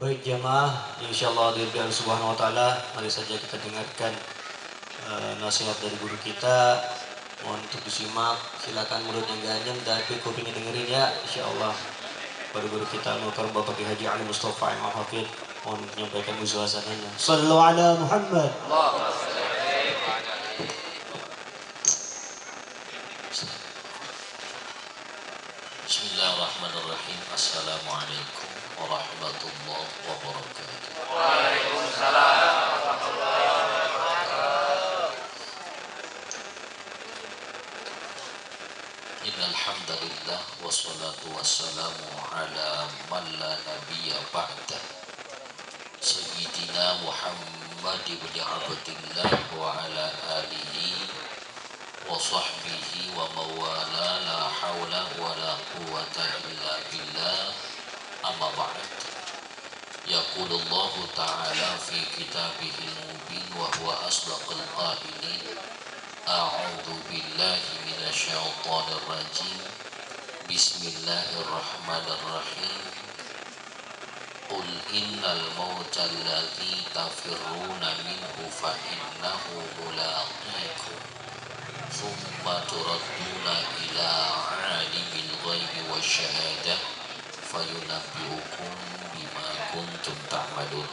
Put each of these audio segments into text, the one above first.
Baik jamaah, insyaallah dirahmati Subhanahu wa taala, mari saja kita dengarkan nasihat dari guru kita. Mohon untuk disimak, silakan mulut yang ganjang tapi kupingnya dengerin ya, insyaallah. Pada guru kita Al-Mukarram Bapak Ki Haji Ali Mustafa Imam Hafid mohon menyampaikan muzawasananya. Sallu ala Muhammad. Bismillahirrahmanirrahim. Assalamualaikum warahmatullahi wabarakatuh. Innal hamdalillah wassalatu wassalamu ala man la nabiyya ba'da sayyidina Muhammad ibn Abdillah wa ala alihi wa sahbihi wa mawala la hawla wa la quwwata illa billah amma ba'd. Yaqulullahu ta'ala fi kitabihil mubin wa huwa asdaqul qailin. A'udzu billahi minasyaitonir rajim. Bismillahirrahmanirrahim. Qul innal mauta alladzi tafirruna minhu fa innahu mulaqikum thumma turadduna ila 'alimil ghaibi wasyahadah fayunabbi'ukum bima kuntum ta'malun.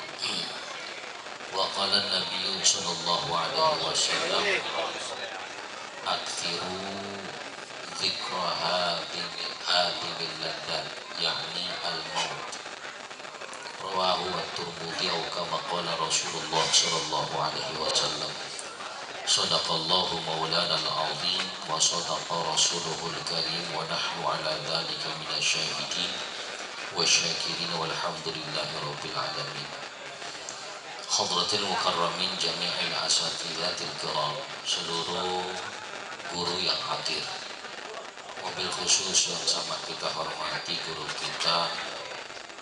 Wa qala an-nabiyyu sallallahu alaihi wasallam akthiru dzikra hadhimil ladzat yakni al-maut. Rawahu at-Tirmidzi kama qala Rasulullah sallallahu alaihi wasallam. Sadaqallahu maulana al-azim wa sadaqa rasuluhul karim wa nahnu ala dzalika minasyahidin wa syakirin walhamdulillahi rabbil alamin. Hadratil mukarramin jami'il asatidatil kiram, seluruh guru yang hadir, mobil khusus yang sama kita hormati guru kita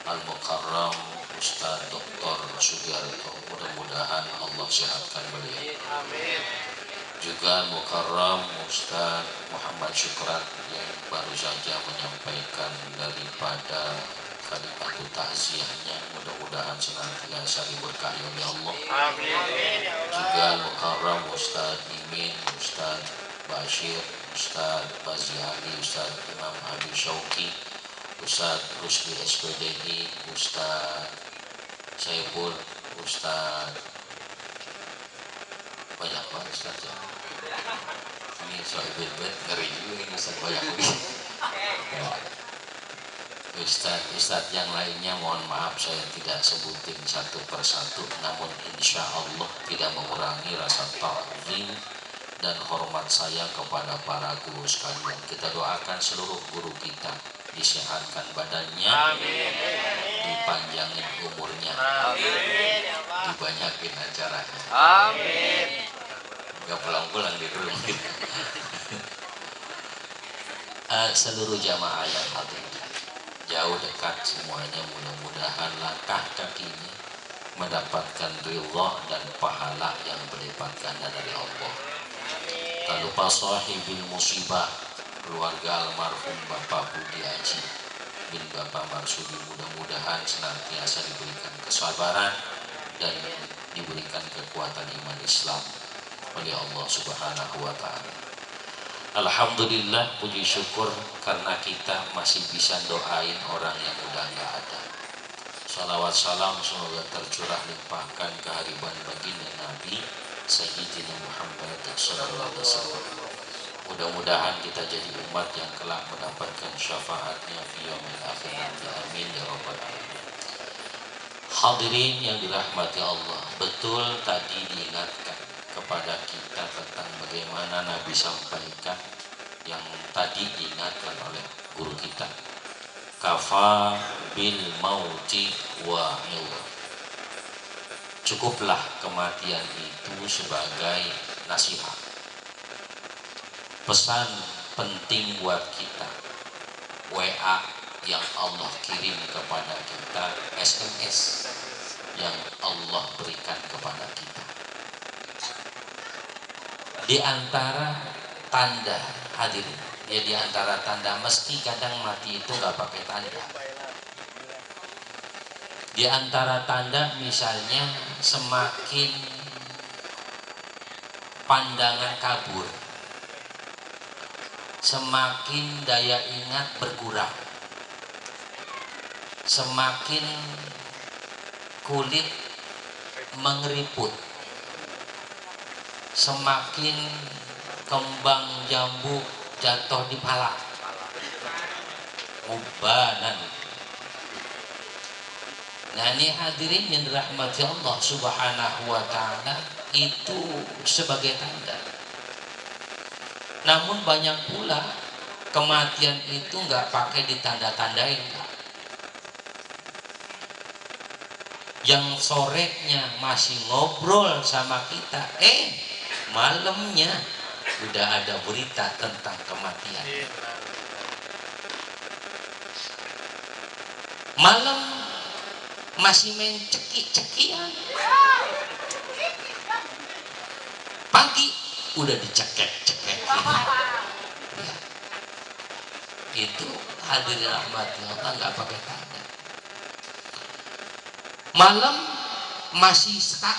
Al-Mukarram Ustaz Dr. Sugiarto, mudah-mudahan Allah sehatkan beliau. Juga Mukarram Ustaz Muhammad Syukran yang baru saja menyampaikan daripada kalimat takziahnya, mudah-mudahan senantiasa diberkahi oleh Allah. Juga Mukarram Ustaz Mimin, Ustaz Bashir, Ustaz Bazi Ali, Ustaz Imam Habib Syauqi, Ustaz Rusli SPDI, Ustaz Saiful, Ustaz banyak banget Ustaz ya. Ini soal bed ngeri juga ini Ustaz banyak ya. Ustaz yang lainnya mohon maaf saya tidak sebutin satu persatu, namun insya Allah tidak mengurangi rasa ta'zim dan hormat saya kepada para guru sekalian. Kita doakan seluruh guru kita disehatkan badannya, dipanjangin umurnya, dibanyakin acaranya. Gak pulang-pulang di rumah. Seluruh jamaah yang hadir, jauh dekat semuanya, mudah-mudahan langkah kakinya mendapatkan ridha dan pahala yang berlipat ganda dari Allah. Tak lupa sahibil musibah, keluarga almarhum Bapak Budi Haji bin Bapak Marsudi, mudah-mudahan senantiasa diberikan kesabaran dan diberikan kekuatan iman Islam oleh Allah Subhanahu wa taala. Alhamdulillah, puji syukur karena kita masih bisa doain orang yang udah nggak ada. Salawat salam semoga tercurah limpahkan kehadiran baginda Nabi Sayyidina Muhammad sallallahu alaihi wasallam. Mudah-mudahan kita jadi umat yang kelak mendapatkan syafaatnya fi yaumil akhir nanti. Amin ya rabbal alamin. Hadirin yang dirahmati Allah, betul tadi diingatkan kepada kita tentang bagaimana Nabi sampaikan yang tadi diingatkan oleh guru kita. Kafa bil mauti wa'il. Cukuplah kematian itu sebagai nasihat, pesan penting buat kita. WA yang Allah kirim kepada kita, SMS yang Allah berikan kepada kita. Di antara tanda hadirin, ya di antara tanda, meski kadang mati itu gak pakai tanda. Di antara tanda misalnya semakin pandangan kabur, semakin daya ingat berkurang, semakin kulit mengeriput, semakin kembang jambu jatuh di pala, mubanan. Nah ini hadirin yang dirahmati Allah subhanahu wa ta'ala, itu sebagai tanda. Namun banyak pula kematian itu nggak pakai ditanda-tandain. Yang sorenya masih ngobrol sama kita, malamnya udah ada berita tentang kematian. Malam masih main cekik-cekian, pagi udah dicekek-cekek. Ya. Itu hadirin rahmati Allah nggak pakai tanda. Malam masih stuck,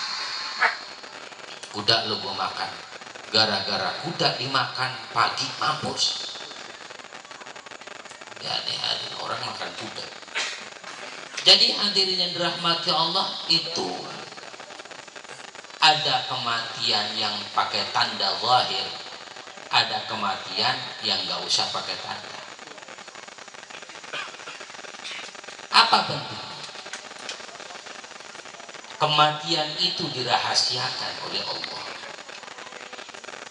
kuda lu gua makan, gara-gara kuda dimakan pagi mampus. Ya nih hadirin, orang makan kuda. Jadi hadirin yang dirahmati Allah, itu ada kematian yang pakai tanda zahir, ada kematian yang nggak usah pakai tanda. Apa pentingnya? Kematian itu dirahasiakan oleh Allah.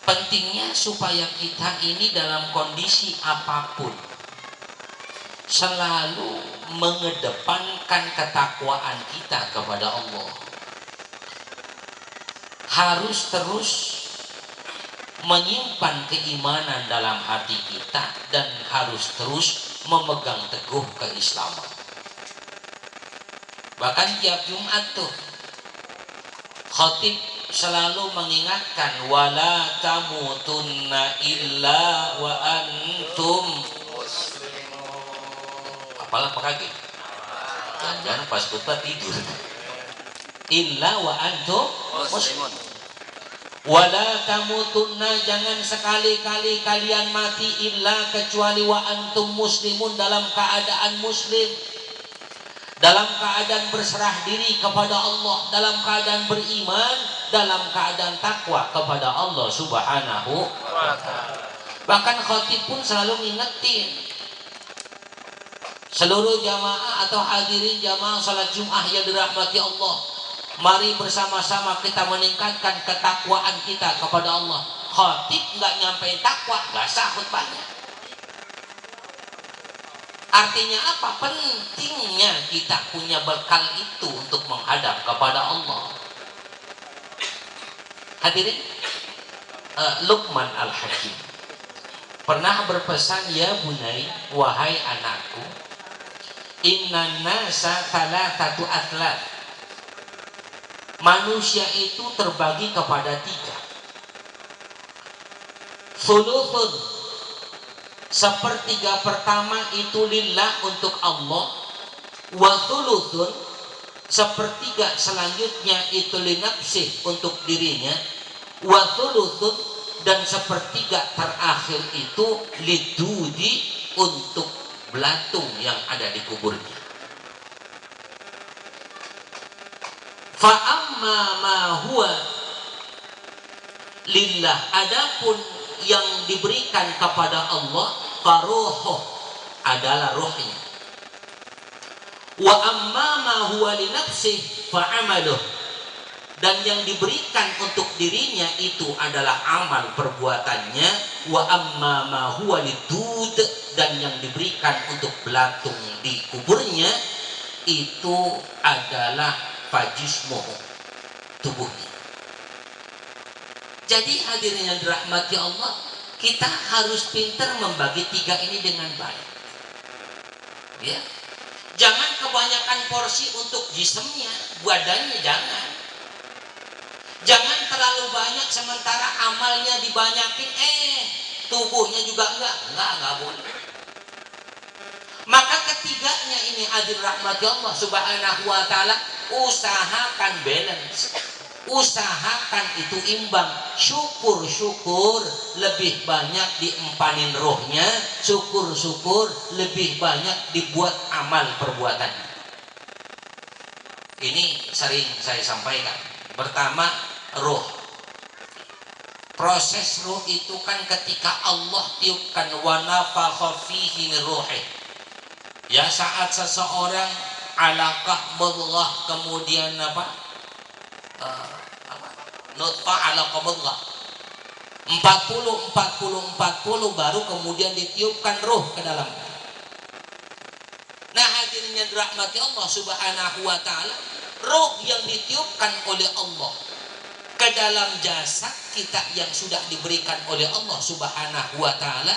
Pentingnya supaya kita ini dalam kondisi apapun selalu mengedepankan ketakwaan kita kepada Allah. Harus terus menyimpan keimanan dalam hati kita dan harus terus memegang teguh keislaman. Bahkan tiap Jumat tuh khatib selalu mengingatkan, wala tamutunna illa wa antum muslimun. Apalah pakai? Jangan pas khutbah tidur. Illa wa antum muslimun. Wala tamutunna, jangan sekali-kali kalian mati illa kecuali wa antum muslimun, dalam keadaan muslim, dalam keadaan berserah diri kepada Allah, dalam keadaan beriman, dalam keadaan takwa kepada Allah subhanahu wa ta'ala. Bahkan khatib pun selalu ngingetin seluruh jamaah atau hadirin jamaah salat Jumat yang dirahmati Allah, mari bersama-sama kita meningkatkan ketakwaan kita kepada Allah. Khatib nggak nyampein takwa, nggak sah khutbahnya. Artinya apa? Pentingnya kita punya bekal itu untuk menghadap kepada Allah. Hadirin, Luqman Al-Hakim pernah berpesan, ya bunai, wahai anakku, innan nasa thalathatu athlat, manusia itu terbagi kepada 3. Thuluthun, sepertiga pertama itu lillah, untuk Allah. Wa thuluthun, sepertiga selanjutnya itu linafsih, untuk dirinya. Wa thuluthun, dan sepertiga terakhir itu lidudi, untuk belatung yang ada di kuburnya. Fa amma ma huwa lillah, adapun yang diberikan kepada Allah, faruhuh, adalah ruhnya. Wa amma ma huwa li nafsih fa amaluh, dan yang diberikan untuk dirinya itu adalah amal perbuatannya. Wa amma ma huwa lidud, dan yang diberikan untuk belatung di kuburnya itu adalah fajismuhu, tubuhnya. Jadi hadirin yang dirahmati Allah, kita harus pintar membagi 3 ini dengan baik. Ya, jangan kebanyakan porsi untuk jisemnya, badannya jangan. Jangan terlalu banyak sementara amalnya dibanyakin, tubuhnya juga enggak boleh. Maka ketiganya ini hadir rahmati Allah subhanahu wa ta'ala, usahakan balance, usahakan itu imbang. Syukur-syukur lebih banyak diempanin rohnya, syukur-syukur lebih banyak dibuat amal perbuatannya. Ini sering saya sampaikan. Pertama, roh. Proses roh itu kan ketika Allah tiupkan wa nafakha fihi min ruhi. Ya, saat seseorang alaqah mudghah, kemudian nutfah alaqah mudghah 40 baru kemudian ditiupkan roh ke dalam. Nah, hadirnya dirahmati Allah subhanahu wa ta'ala, roh yang ditiupkan oleh Allah ke dalam jasad kita yang sudah diberikan oleh Allah subhanahu wa ta'ala,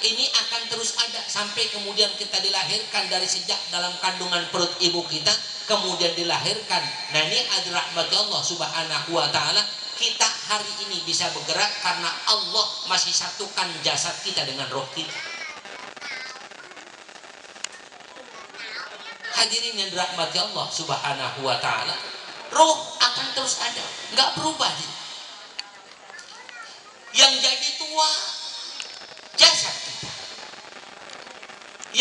ini akan terus ada sampai kemudian kita dilahirkan. Dari sejak dalam kandungan perut ibu kita kemudian dilahirkan. Nah, ini adalah rahmat Allah subhanahu wa ta'ala. Kita hari ini bisa bergerak karena Allah masih satukan jasad kita dengan roh kita. Hadirin yang dirahmati Allah subhanahu wa ta'ala, roh akan terus ada, nggak berubah. Yang jadi tua jasad kita,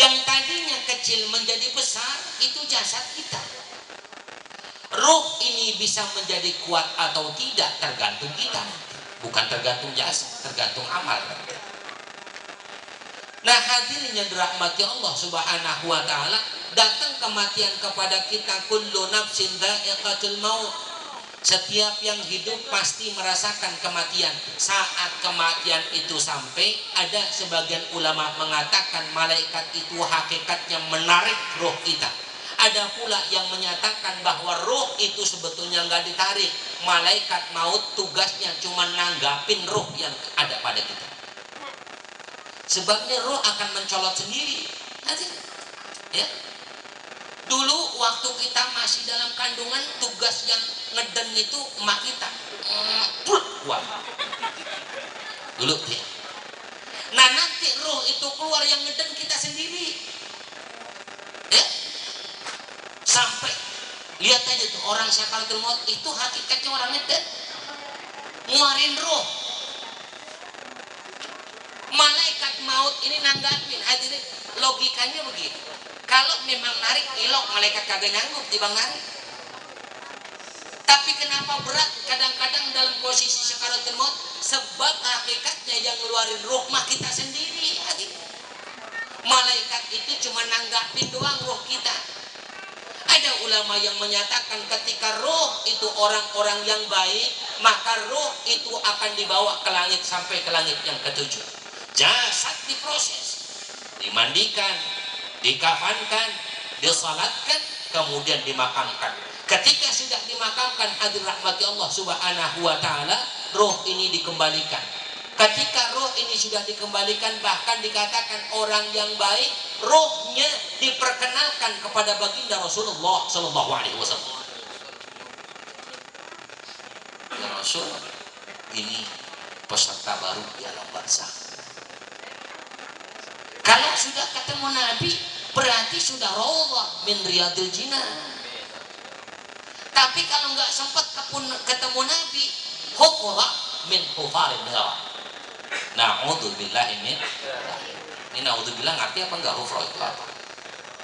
yang tadinya kecil menjadi besar itu jasad kita. Roh ini bisa menjadi kuat atau tidak tergantung kita, bukan tergantung jasad, tergantung amal. Nah, hadirin yang dirahmati Allah subhanahu wa ta'ala, datang kematian kepada kita. Kullu nafsin dha'iqatul maut. Setiap yang hidup pasti merasakan kematian. Saat kematian itu sampai, ada sebagian ulama mengatakan malaikat itu hakikatnya menarik roh kita. Ada pula yang menyatakan bahwa roh itu sebetulnya nggak ditarik. Malaikat maut tugasnya cuma nanggapin roh yang ada pada kita. Sebabnya roh akan mencolot sendiri. Ya. Dulu waktu kita masih dalam kandungan, tugas yang ngeden itu emak kita. Wah. Dulu ya. Nah, nanti roh itu keluar yang ngeden kita sendiri. Ya. Sampai lihat aja tuh orang sakaratul maut itu hakikatnya orang ngeden. Nguarin roh. Malaikat maut ini nanggapin. Hadirin, logikanya begini. Kalau memang narik ilok, malaikat kagak nyanggup dibang narik. Tapi kenapa berat kadang-kadang dalam posisi sakaratul maut? Sebab hakikatnya yang ngeluarin roh mah kita sendiri. Hadirin. Malaikat itu cuma nanggapin doang roh kita. Ada ulama yang menyatakan ketika roh itu orang-orang yang baik, maka roh itu akan dibawa ke langit sampai ke langit yang ketujuh. Jasad diproses, dimandikan, dikafankan, disalatkan, kemudian dimakamkan. Ketika sudah dimakamkan, hadir rahmati Allah subhanahu wa ta'ala, roh ini dikembalikan. Ketika roh ini sudah dikembalikan, bahkan dikatakan orang yang baik, rohnya diperkenalkan kepada baginda Rasulullah Sallallahu Alaihi Wasallam. Ya Rasul, ini peserta baru di alam barzakh. Kalau sudah ketemu Nabi, berarti sudah rawdah min riyadil jinan. Tapi kalau nggak sempat ketemu Nabi, hufra min hufarin nar. Na'udzubillahi min. Ini na'udzubillah ngerti apa enggak hufra itu apa?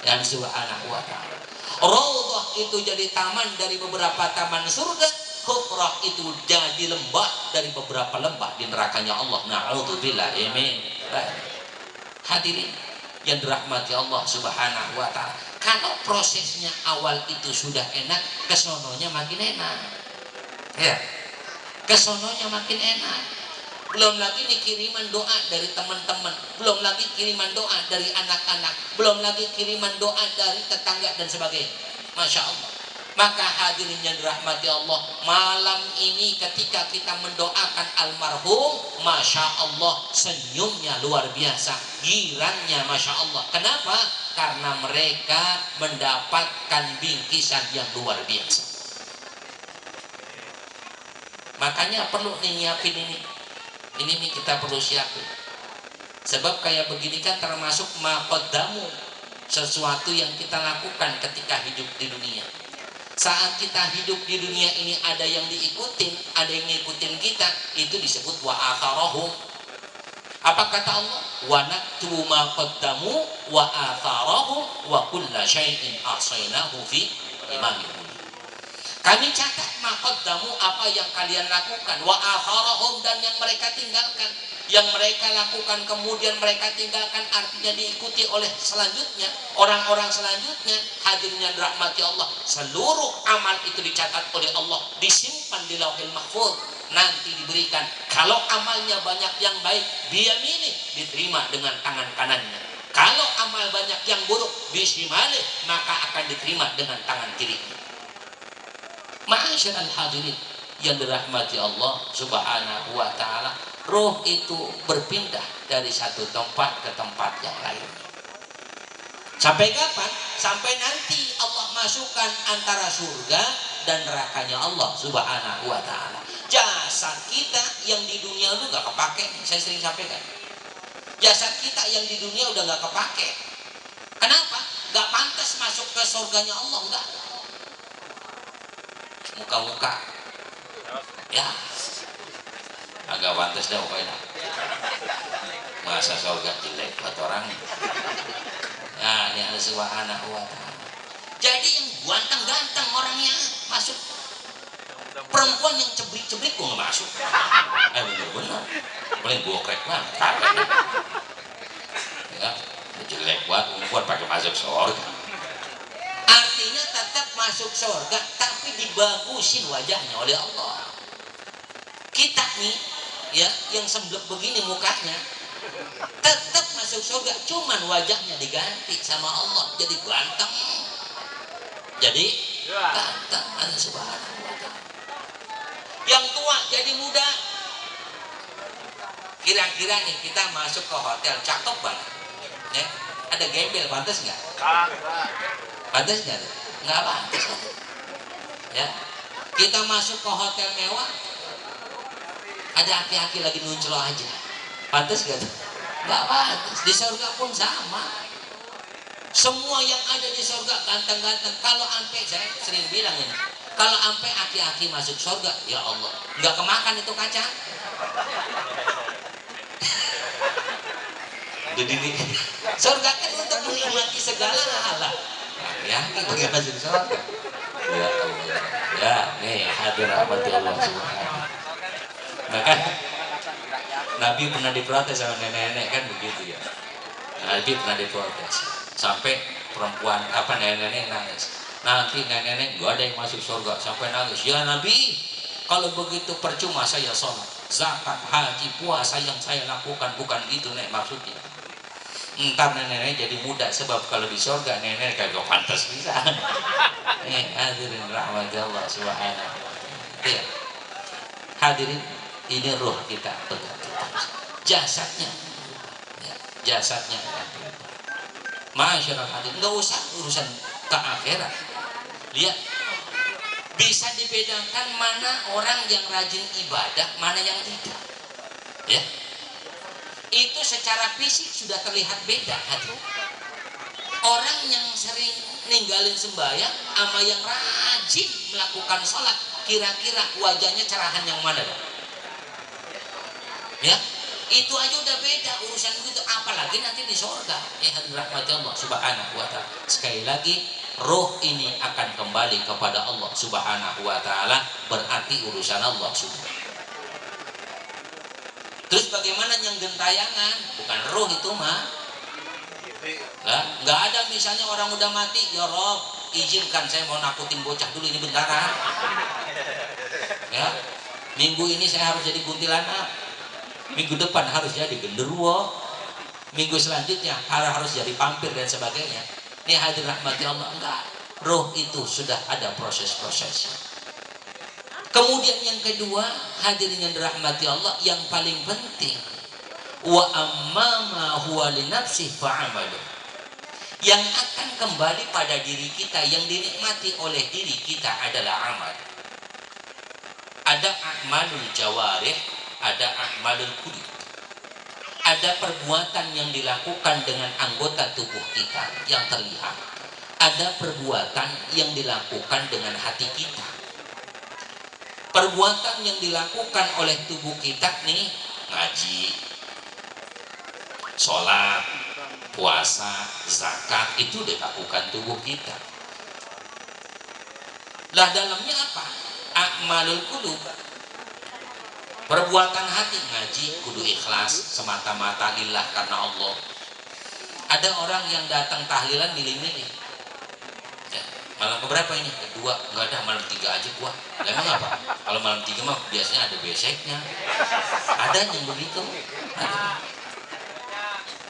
Yang subhanahu wa ta'ala. Rawdah itu jadi taman dari beberapa taman surga, hufrah itu jadi lembah dari beberapa lembah di nerakanya Allah. Na'udzubillahi min. Hadirin yang dirahmati Allah subhanahu wa ta'ala, kalau prosesnya awal itu sudah enak, kesononya makin enak. Ya, kesononya makin enak. Belum lagi nih kiriman doa dari teman-teman, belum lagi kiriman doa dari anak-anak, belum lagi kiriman doa dari tetangga dan sebagainya. Masya Allah. Maka hadirin yang dirahmati Allah, malam ini ketika kita mendoakan almarhum, Masya Allah, senyumnya luar biasa, girannya Masya Allah. Kenapa? Karena mereka mendapatkan bingkisan yang luar biasa. Makanya perlu nih nyiapin ini nih kita perlu siapin. Sebab kayak begini kan termasuk maqaddamu sesuatu yang kita lakukan ketika hidup di dunia. Saat kita hidup di dunia ini ada yang diikutin, ada yang ngikutin kita, itu disebut wa atharahum. Apa kata Allah? Wa naktubu ma qaddamu wa atharahum wa kulla syai'in ahsaynahu fi imamin. Kami catat ma qaddamu, apa yang kalian lakukan, wa atharahum, dan yang mereka tinggalkan. Yang mereka lakukan kemudian mereka tinggalkan, artinya diikuti oleh selanjutnya, orang-orang selanjutnya. Hadirnya dirahmati Allah, seluruh amal itu dicatat oleh Allah, disimpan di Lauhil Mahfuz, nanti diberikan. Kalau amalnya banyak yang baik, biyamini, diterima dengan tangan kanannya. Kalau amal banyak yang buruk, bisimali, maka akan diterima dengan tangan kirinya. Ma'asyiral hadirin yang dirahmati Allah Subhanahu wa ta'ala, roh itu berpindah dari satu tempat ke tempat yang lain. Sampai kapan? Sampai nanti Allah masukkan antara surga dan nerakanya Allah Subhanahu wa ta'ala. Jasad kita yang di dunia itu gak kepake. Saya sering sampaikan, jasad kita yang di dunia udah gak kepake. Kenapa? Gak pantas masuk ke surganya Allah. Enggak. Muka-muka ya agak pantas dah pokoknya. Masa surga jelek buat orang. Nah, ini Allah Subhanahu wa ta'ala. Jadi yang ganteng-ganteng orangnya masuk, perempuan yang cebrik-cebrik gua nggak masuk. Bener-bener paling bokrek banget ya, jelek buat perempuan pakai masuk surga. Artinya tetap masuk surga, tapi dibagusin wajahnya oleh Allah. Kita nih ya, yang semblek begini mukanya, tetap masuk surga, cuman wajahnya diganti sama Allah jadi ganteng. Jadi ganteng. Allah Subhanahu wa ta'ala. Yang tua jadi muda. Kira-kira nih kita masuk ke hotel cakep banget ya, ada gembel, pantas nggak? Pantas nggak? Nggak pantas ya. Kita masuk ke hotel mewah, ada aki-aki lagi nuncelo aja, pantas gak? Gak pantas. Di surga pun sama, semua yang ada di surga ganteng-ganteng. Kalau ampe, saya sering bilang ini, kalau ampe aki-aki masuk surga, ya Allah, gak kemakan itu kacang. Jadi surga kan untuk menikmati segala hal. Aki-aki pakai masuk surga, ya Allah. Ya nih hadir rahmati Allah Subhanahu. Maka Nabi pernah diprotes sama nenek-nenek kan begitu ya. Nabi pernah diprotes sampai perempuan nenek-nenek nangis. Nanti nenek-nenek gak ada yang masuk surga, sampai nangis. Ya Nabi, kalau begitu percuma saya sholat, zakat, haji, puasa yang saya lakukan, bukan gitu nek maksudnya. Ntar nenek-nenek jadi muda, sebab kalau di surga nenek kagak pantas bisa. Hadirin rahmati Allah Subhanahu wa ta'ala. Ya. Hadirin, ini roh kita berganti terus, jasadnya ya, jasadnya masyarakat hadirin, nggak usah urusan ke akhirat. Lihat, bisa dibedakan mana orang yang rajin ibadah, mana yang tidak ya. Itu secara fisik sudah terlihat beda. Hadirin, orang yang sering ninggalin sembahyang sama yang rajin melakukan sholat, kira-kira wajahnya cerahan yang mana dong? Ya, itu aja udah beda urusan begitu, apalagi nanti di surga. Ya rahmat Allah Subhanahu wa ta'ala. Sekali lagi, roh ini akan kembali kepada Allah Subhanahu wa ta'ala, berarti urusan Allah Subhanahu. Terus bagaimana yang gentayangan? Bukan roh itu mah. Lah, nggak ada misalnya orang udah mati, ya Rob, izinkan saya mau nakutin bocah dulu ini bentar. Ya, minggu ini saya harus jadi kuntilanak, minggu depan harus jadi genderuwo, minggu selanjutnya harus jadi vampir dan sebagainya. Ini hadir rahmati Allah. Enggak, roh itu sudah ada proses-prosesnya. Kemudian yang kedua, hadirin yang dirahmati Allah, yang paling penting, wa amma ma huwa li nafsi fa'amalu, yang akan kembali pada diri kita, yang dinikmati oleh diri kita adalah amal. Ada a'malul jawarih, ada a'malul qulub. ada perbuatan yang dilakukan dengan anggota tubuh kita yang terlihat, ada perbuatan yang dilakukan dengan hati kita. Perbuatan yang dilakukan oleh tubuh kita nih, ngaji, sholat, puasa, zakat, itu dilakukan tubuh kita. Lah dalamnya apa? A'malul qulub. Perbuatan hati, ngaji kudu ikhlas semata-mata lillah karena Allah. Ada orang yang datang tahlilan milih-milih. Ya, malam keberapa ini? Kedua. Enggak ada, malam 3 aja gua. Lah emang apa? Kalau malam 3 mah biasanya ada beseknya. Ada yang begitu. Ada.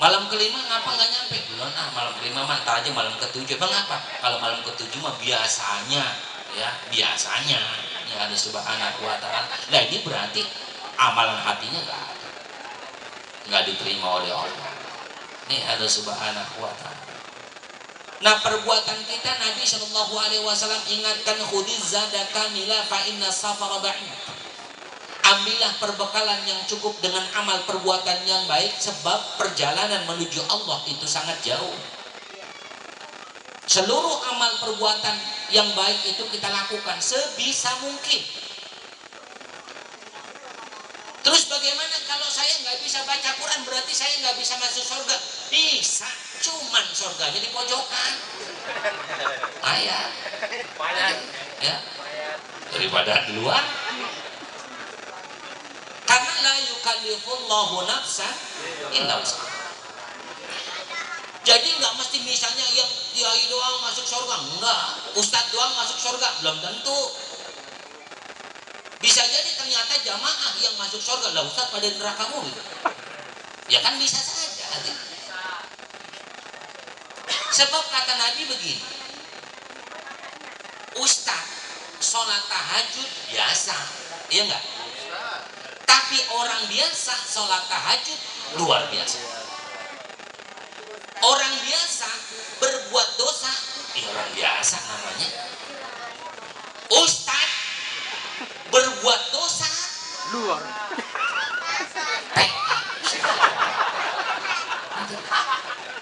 Malam kelima ngapa nggak nyampe? Belum malam kelima mah ntar aja malam ketujuh. Emang apa? Kalau malam ketujuh mah biasanya, ya biasanya ya ada subhanahu wa ta'ala. Nah ini berarti amalan hatinya nggak diterima oleh Allah. Ini ada subhanahu wa ta'ala. Nah perbuatan kita, Nabi Shallallahu Alaihi Wasallam ingatkan, khudiz zadaka mila fa inna safara ba'id. Ambillah perbekalan yang cukup dengan amal perbuatan yang baik, sebab perjalanan menuju Allah itu sangat jauh. Seluruh amal perbuatan yang baik itu kita lakukan sebisa mungkin. Terus bagaimana kalau saya nggak bisa baca Quran, berarti saya nggak bisa masuk surga? Bisa, cuman surganya di pojokan. Ayah, ya, daripada di luar. Karena la yukallifullahu nafsan illa wus'aha. Jadi nggak mesti misalnya yang kiai doang masuk surga, enggak. Ustadz doang masuk surga, belum tentu. Bisa jadi ternyata jamaah yang masuk surga, lah Ustadz pada neraka mulu. Ya kan bisa saja. Sebab kata Nabi begini, Ustadz sholat tahajud biasa, iya enggak? Tapi orang biasa sholat tahajud luar biasa. Orang biasa berbuat dosa, orang biasa namanya. Ustadz berbuat dosa luar.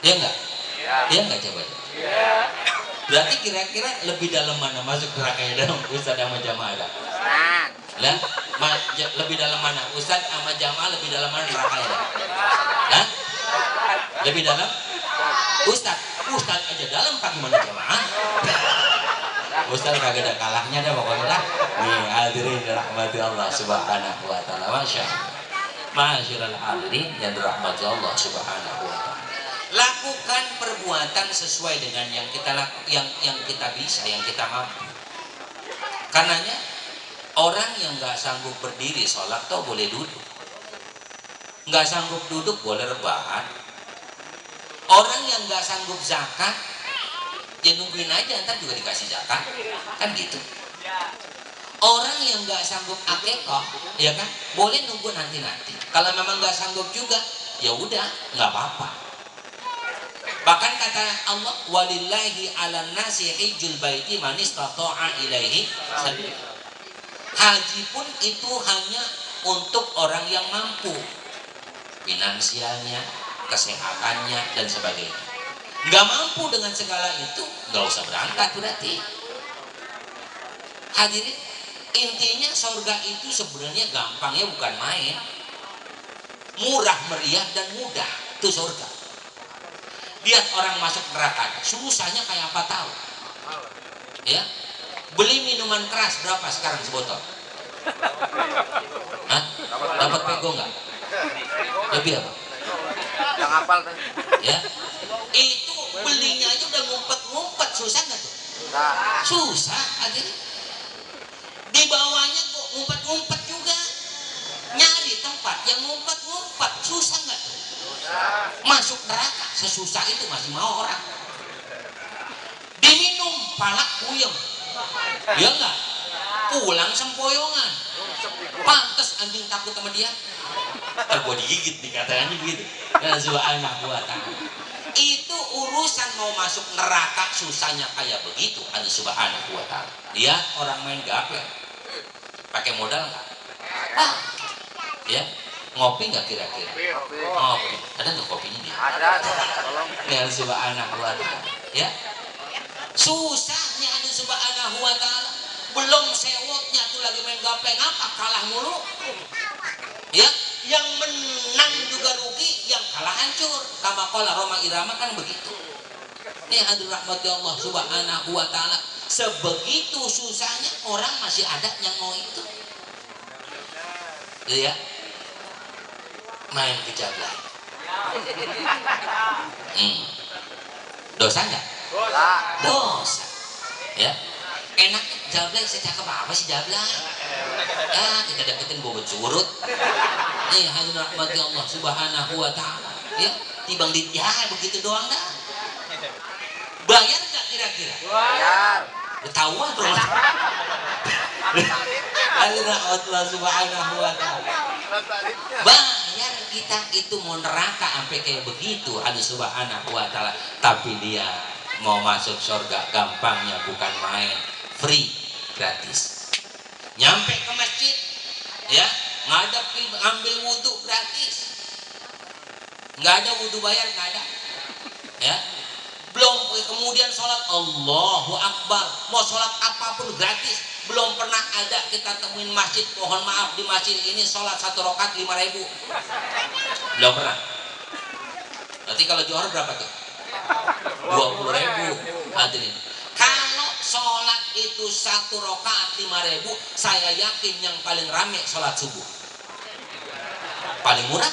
Ya enggak? Ya enggak coba? Berarti kira-kira lebih dalam mana masuk nerakanya dalam Ustadz sama jamaah? Lah, lebih dalam mana? Ustadz sama jamaah lebih dalam mana nerakanya? Hah? Lebih dalam? Ustadz aja dalam, pak gimana jamaah? Ustadz kagak ada kalahnya dah pokoknya dah. Nih hadirin dirahmati Allah subhanahu wa ta'ala. Masya Allah. Masyarul hadirin yang dirahmati Allah subhanahu wa ta'ala. Lakukan perbuatan sesuai dengan yang kita bisa, yang kita mampu. Karenanya orang yang nggak sanggup berdiri sholat tuh boleh duduk. Nggak sanggup duduk boleh rebahan. Orang yang nggak sanggup zakat, ya nungguin aja, ntar juga dikasih zakat, kan gitu. Orang yang nggak sanggup akekah, ya kan, boleh nunggu nanti. Kalau memang nggak sanggup juga, ya udah, nggak apa-apa. Bahkan kata Allah, walillahi 'alan nasi hijjul baiti man istata'a ilaihi sabila. Haji pun itu hanya untuk orang yang mampu, finansialnya, kesehatannya dan sebagainya. Nggak mampu dengan segala itu, nggak usah berangkat berarti. Hadirin, intinya surga itu sebenarnya gampangnya bukan main. Murah meriah dan mudah itu surga. Lihat orang masuk neraka, susahnya kayak apa tahu? Ya, beli minuman keras berapa sekarang sebotol? Hah? Dapat pego nggak? Lebih apa? Yang hafal kan? Ya, itu belinya aja udah ngumpet-ngumpet, susah nggak tuh? Susah aja. Di bawahnya kok ngumpet-ngumpet juga, nyari tempat yang ngumpet-ngumpet, susah nggak tuh? Masuk neraka sesusah itu masih mau orang. Diminum palak puyeng, ya nggak? Pulang sempoyongan. Pantes anjing takut sama dia. Ntar gua digigit dikatanya begitu. Ya subhanahu wa ta'ala. Itu urusan mau masuk neraka susahnya kayak begitu. Ada subhanahu wa ta'ala. Lihat orang main gaple, pakai modal nggak? Ya, Ngopi nggak kira-kira? Ngopi. Ada nggak kopinya dia? Ada. Tolong. Ya subhanahu wa ta'ala. Ya. Susahnya ada subhanahu wa ta'ala. Belum sewotnya tuh lagi main gapleng apa kalah mulu. Ya, yang menang juga rugi, yang kalah hancur. Kama qala Roma Irama kan begitu. Nih hadir rahmati Allah subhanahu wa ta'ala. Sebegitu susahnya orang masih ada yang mau itu. Ya. Main kejablay. Dosa enggak? Dosa. Ya. Enak jablay secakep apa sih jablay? Ya, kita deketin bobot curut. Nih hadirin rahmati Allah subhanahu wa ta'ala. Ya, tibang ya begitu doang dah. Bayar enggak kira-kira? Bayar. Ketahuan tuh. Hadirin rahmati Allah subhanahu wa ta'ala. Bayar kita itu mau neraka sampai kayak begitu ada subhanahu wa ta'ala, tapi dia mau masuk surga gampangnya bukan main, free, gratis. Nyampe ke masjid ya, ngadap ambil wudhu gratis, nggak ada wudhu bayar, nggak ada ya. Belum kemudian sholat Allahu Akbar, mau sholat apapun gratis. Belum pernah ada kita temuin masjid, mohon maaf di masjid ini sholat 1 rakaat 5.000. Belum pernah. Nanti kalau Johor berapa tuh? 20.000. Hadirin. Kalau sholat itu 1 rakaat 5.000, saya yakin yang paling rame sholat subuh. Paling murah,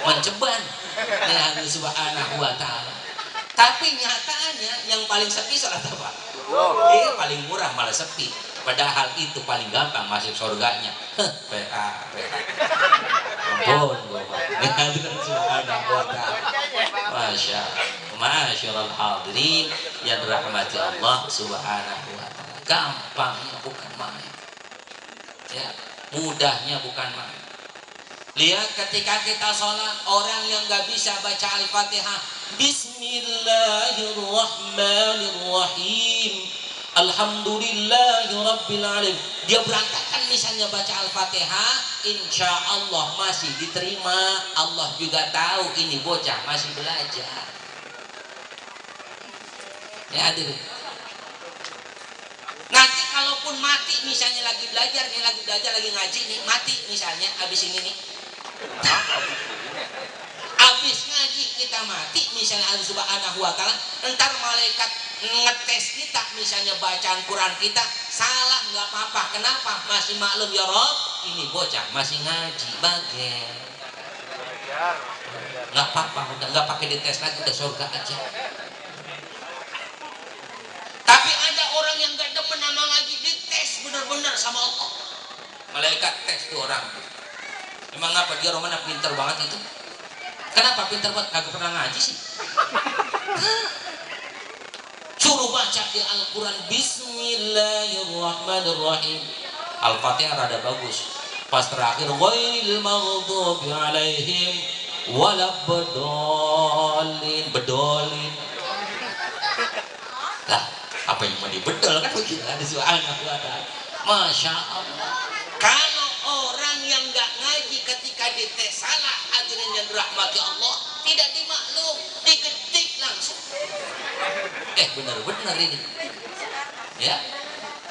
menceban. Nih subhanahu wa ta'ala. Tapi nyatanya yang paling sepi sholat apa? Ini paling murah malah sepi. Padahal itu paling gampang masuk surganya. PA. Ampun, subhanahu wa ta'ala. Masyaallah hadirin yang dirahmati Allah subhanahu wa ta'ala. Gampangnya bukan main. Ya, mudahnya bukan main. Lihat ketika kita sholat, orang yang nggak bisa baca Al-Fatihah, Bismillahirrahmanirrahim, Alhamdulillahirrabbilalamin, dia berantakan misalnya baca Al-Fatihah, insya Allah masih diterima. Allah juga tahu ini bocah masih belajar. Ya hadirin. Nanti kalaupun mati misalnya lagi belajar lagi ngaji nih, mati misalnya habis ini nih, habis ngaji kita mati misalnya Allah subhanahu wa ta'ala, entar malaikat ngetes kita misalnya bacaan Quran kita salah nggak apa-apa. Kenapa? Masih maklum ya Rob, ini bocah masih ngaji bagian, nggak apa-apa, udah nggak pakai dites lagi, udah surga aja. Tapi ada orang yang gak demen nama ngaji, dites bener-bener sama Allah. Malaikat tes tuh orang. Emang apa dia romana pinter banget itu? Kenapa pinter banget? Kagak pernah ngaji sih. Suruh baca di Al-Quran Bismillahirrahmanirrahim. Al-Fatihah rada bagus. Pas terakhir ghairil maghdubi alaihim waladdallin, bedolin. Lah, apa yang mau dibedol kan begitu ada subhanahu wa ta'ala. Masya Allah. Kalau orang yang nggak ngaji ketika dites salah, hadirin yang dirahmati Allah, tidak dimaklum, diketik langsung. Benar-benar ini ya,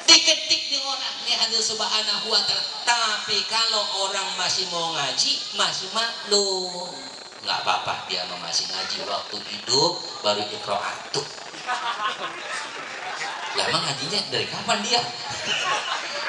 diketik di orang nih hadirin subhanahu wa ta'ala. Tapi kalau orang masih mau ngaji, masih maklum, nggak apa-apa, dia masih ngaji waktu hidup baru iqra'atu. Lah emang ngajinya dari kapan dia?